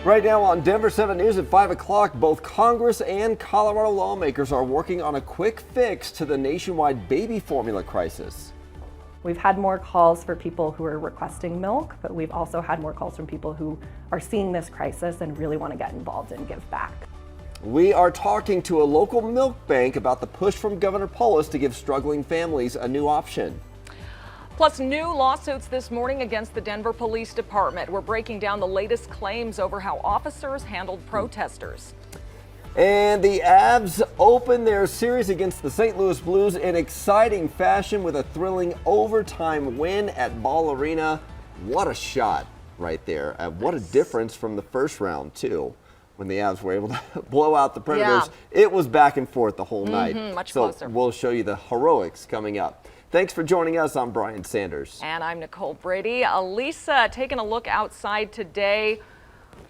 Right now on Denver 7 News at 5 o'clock, both Congress and Colorado lawmakers are working on a quick fix to the nationwide baby formula crisis. We've had more calls for people who are requesting milk, but we've also had more calls from people who are seeing this crisis and really want to get involved and give back. We are talking to a local milk bank about the push from Governor Polis to give struggling families a new option. Plus, new lawsuits this morning against the Denver Police Department. We're breaking down the latest claims over how officers handled protesters. And the Avs open their series against the St. Louis Blues in exciting fashion with a thrilling overtime win at Ball Arena. What a shot right there. What a difference from the first round, too, when the Avs were able to blow out the Predators. Yeah. It was back and forth the whole night. Much closer. We'll show you the heroics coming up. Thanks for joining us. I'm Brian Sanders. And I'm Nicole Brady. Alisa, taking a look outside today.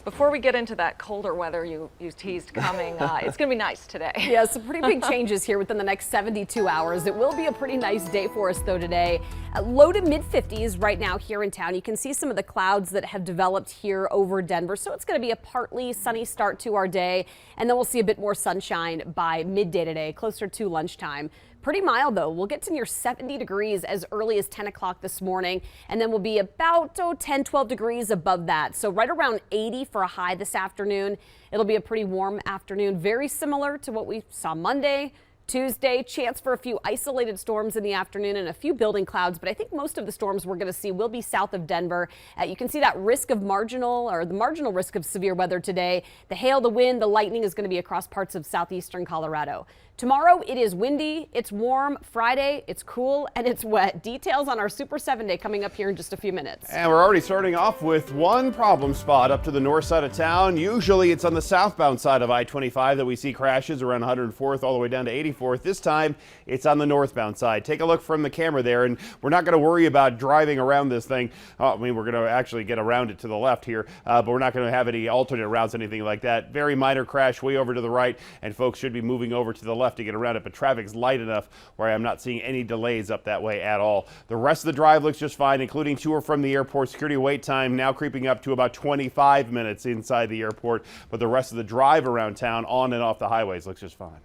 Before we get into that colder weather you teased coming, it's going to be nice today. Yeah, some pretty big changes here within the next 72 hours. It will be a pretty nice day for us, though, today. Low to mid 50s right now here in town. You can see some of the clouds that have developed here over Denver. So it's going to be a partly sunny start to our day. And then we'll see a bit more sunshine by midday today, closer to lunchtime. Pretty mild, though. We'll get to near 70 degrees as early as 10 o'clock this morning, and then we'll be about 10, 12 degrees above that. So right around 80 for a high this afternoon. It'll be a pretty warm afternoon, very similar to what we saw Monday. Tuesday, chance for a few isolated storms in the afternoon and a few building clouds, but I think most of the storms we're going to see will be south of Denver. You can see that the marginal risk of severe weather today. The hail, the wind, the lightning is going to be across parts of southeastern Colorado. Tomorrow, it is windy, it's warm. Friday, it's cool and it's wet. Details on our Super 7 Day coming up here in just a few minutes. And we're already starting off with one problem spot up to the north side of town. Usually it's on the southbound side of I-25 that we see crashes around 104th all the way down to 84th. This time, it's on the northbound side. Take a look from the camera there, and we're not going to worry about driving around this thing. We're going to actually get around it to the left here, but we're not going to have any alternate routes, anything like that. Very minor crash way over to the right, and folks should be moving over to the left to get around it, but traffic's light enough where I'm not seeing any delays up that way at all. The rest of the drive looks just fine, including to or from the airport. Security wait time now creeping up to about 25 minutes inside the airport, but the rest of the drive around town on and off the highways looks just fine.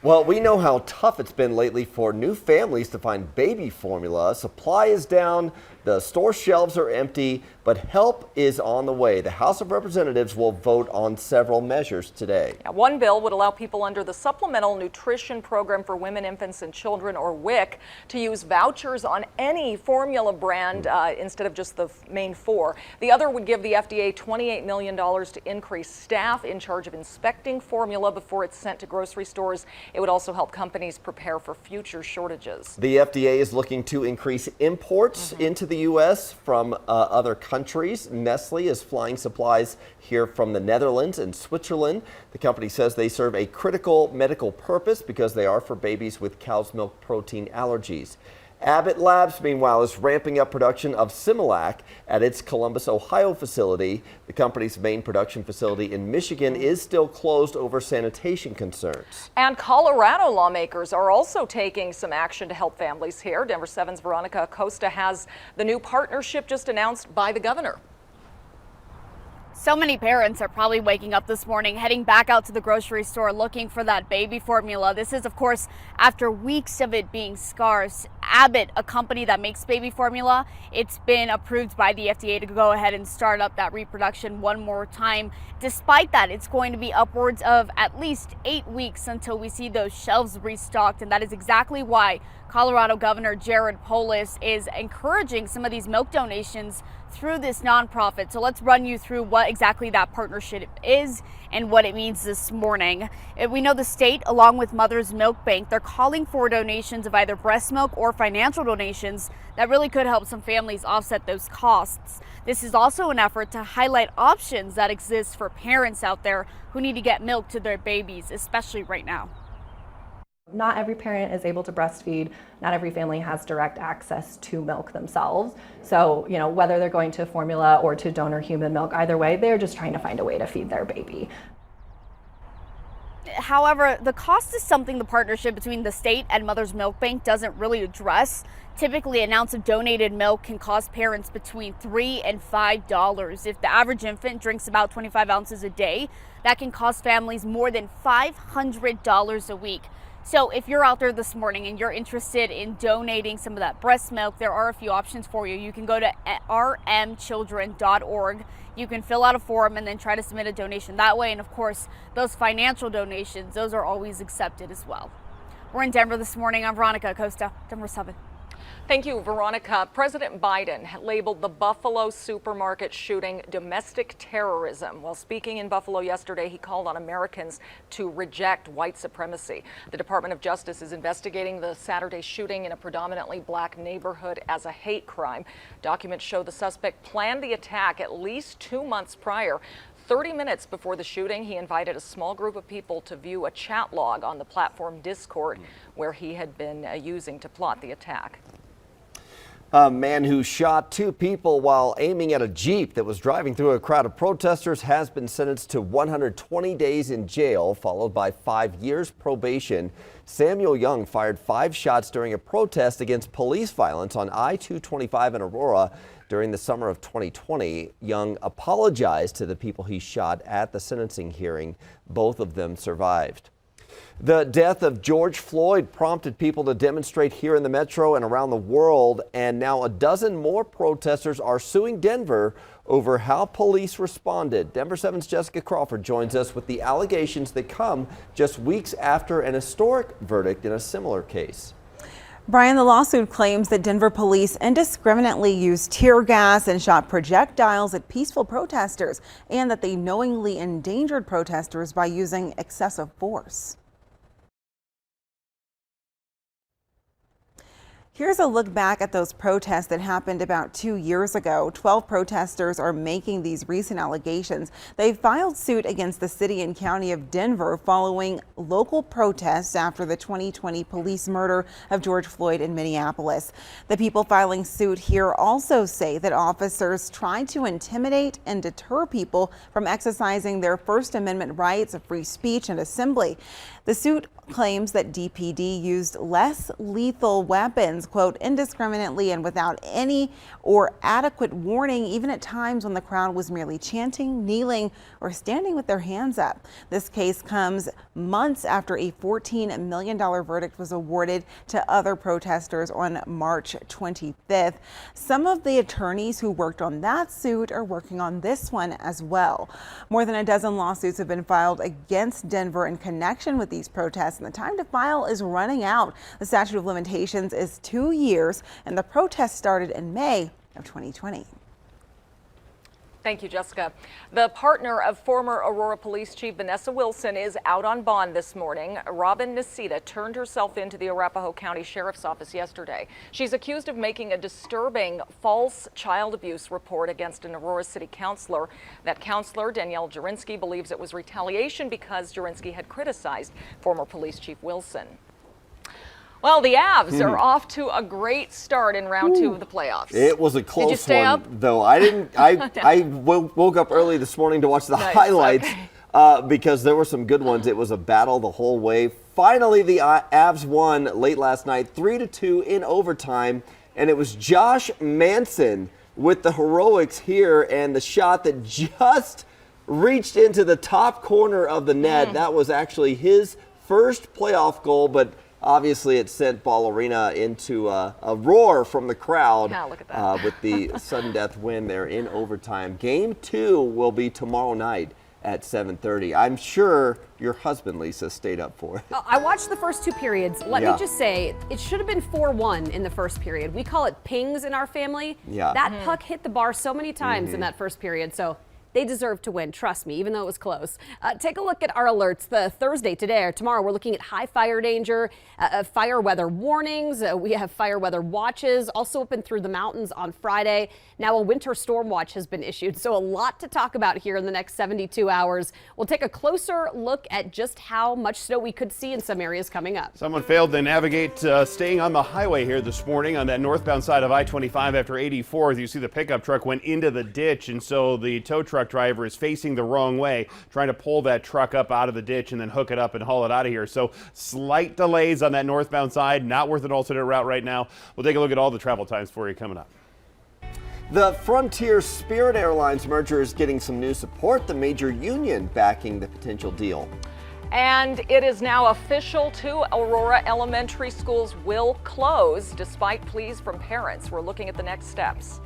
Well, we know how tough it's been lately for new families to find baby formula. Supply is down, the store shelves are empty, but help is on the way. The House of Representatives will vote on several measures today. One bill would allow people under the Supplemental Nutrition Program for Women, Infants, and Children, or WIC, to use vouchers on any formula brand instead of just the main four. The other would give the FDA $28 million to increase staff in charge of inspecting formula before it's sent to grocery stores. It would also help companies prepare for future shortages. The FDA is looking to increase imports into the U.S. from other countries. Nestle is flying supplies here from the Netherlands and Switzerland. The company says they serve a critical medical purpose because they are for babies with cow's milk protein allergies. Abbott Labs, meanwhile, is ramping up production of Similac at its Columbus, Ohio facility. The company's main production facility in Michigan is still closed over sanitation concerns. And Colorado lawmakers are also taking some action to help families here. Denver 7's Veronica Acosta has the new partnership just announced by the governor. So many parents are probably waking up this morning, heading back out to the grocery store looking for that baby formula. This is, of course, after weeks of it being scarce. Abbott, a company that makes baby formula, it's been approved by the FDA to go ahead and start up that reproduction one more time. Despite that, it's going to be upwards of at least 8 weeks until we see those shelves restocked, and that is exactly why Colorado Governor Jared Polis is encouraging some of these milk donations through this nonprofit. So let's run you through what exactly that partnership is and what it means this morning. We know the state, along with Mother's Milk Bank, they're calling for donations of either breast milk or financial donations that really could help some families offset those costs. This is also an effort to highlight options that exist for parents out there who need to get milk to their babies, especially right now. Not every parent is able to breastfeed. Not every family has direct access to milk themselves. So, whether they're going to formula or to donor human milk, either way, they're just trying to find a way to feed their baby. However, the cost is something the partnership between the state and Mother's Milk Bank doesn't really address. Typically, an ounce of donated milk can cost parents between $3 and $5. If the average infant drinks about 25 ounces a day, that can cost families more than $500 a week. So if you're out there this morning and you're interested in donating some of that breast milk, there are a few options for you. You can go to rmchildren.org. You can fill out a form and then try to submit a donation that way. And of course, those financial donations, those are always accepted as well. We're in Denver this morning. I'm Veronica Acosta, Denver 7. Thank you, Veronica. President Biden labeled the Buffalo supermarket shooting domestic terrorism. While speaking in Buffalo yesterday, he called on Americans to reject white supremacy. The Department of Justice is investigating the Saturday shooting in a predominantly black neighborhood as a hate crime. Documents show the suspect planned the attack at least 2 months prior. 30 minutes before the shooting, he invited a small group of people to view a chat log on the platform Discord, where he had been using to plot the attack. A man who shot 2 people while aiming at a Jeep that was driving through a crowd of protesters has been sentenced to 120 days in jail, followed by 5 years probation. Samuel Young fired 5 shots during a protest against police violence on I-225 in Aurora during the summer of 2020. Young apologized to the people he shot at the sentencing hearing. Both of them survived. The death of George Floyd prompted people to demonstrate here in the metro and around the world, and now a dozen more protesters are suing Denver over how police responded. Denver 7's Jessica Crawford joins us with the allegations that come just weeks after an historic verdict in a similar case. Brian, the lawsuit claims that Denver police indiscriminately used tear gas and shot projectiles at peaceful protesters, and that they knowingly endangered protesters by using excessive force. Here's a look back at those protests that happened about 2 years ago. 12 protesters are making these recent allegations. They filed suit against the city and county of Denver following local protests after the 2020 police murder of George Floyd in Minneapolis. The people filing suit here also say that officers tried to intimidate and deter people from exercising their First Amendment rights of free speech and assembly. The suit claims that DPD used less lethal weapons, quote, indiscriminately and without any or adequate warning, even at times when the crowd was merely chanting, kneeling, or standing with their hands up. This case comes months after a $14 million verdict was awarded to other protesters on March 25th. Some of the attorneys who worked on that suit are working on this one as well. More than a dozen lawsuits have been filed against Denver in connection with these protests, and the time to file is running out. The statute of limitations is 2 years, and the protest started in May of 2020. Thank you, Jessica. The partner of former Aurora Police Chief Vanessa Wilson is out on bond this morning. Robin Nisita turned herself into the Arapahoe County Sheriff's Office yesterday. She's accused of making a disturbing false child abuse report against an Aurora City councilor. That councilor, Danielle Jurinsky, believes it was retaliation because Jurinsky had criticized former Police Chief Wilson. Well, the Avs are off to a great start in round 2 of the playoffs. It was a close Did you stay one, up? Though. I didn't. I woke up early this morning to watch the highlights because there were some good ones. It was a battle the whole way. Finally, the Avs won late last night, 3-2 in overtime, and it was Josh Manson with the heroics here and the shot that just reached into the top corner of the net. That was actually his first playoff goal, but obviously, it sent Ball Arena into a roar from the crowd. Look at that. With the sudden death win there in overtime. Game 2 will be tomorrow night at 7:30. I'm sure your husband, Lisa, stayed up for it. I watched the first 2 periods. Let me just say, it should have been 4-1 in the first period. We call it pings in our family. Yeah. That puck hit the bar so many times in that first period. So they deserve to win, trust me, even though it was close. Take a look at our alerts. The Thursday, today or tomorrow, we're looking at high fire danger, fire weather warnings. We have fire weather watches also open through the mountains on Friday. Now a winter storm watch has been issued, so a lot to talk about here in the next 72 hours. We'll take a closer look at just how much snow we could see in some areas coming up. Someone failed to navigate staying on the highway here this morning on that northbound side of I-25 after 84th. You see the pickup truck went into the ditch, and so the tow truck truck driver is facing the wrong way, trying to pull that truck up out of the ditch and then hook it up and haul it out of here. So slight delays on that northbound side, not worth an alternate route right now. We'll take a look at all the travel times for you coming up. The Frontier Spirit Airlines merger is getting some new support, the major union backing the potential deal. And it is now official, 2 Aurora elementary schools will close despite pleas from parents. We're looking at the next steps.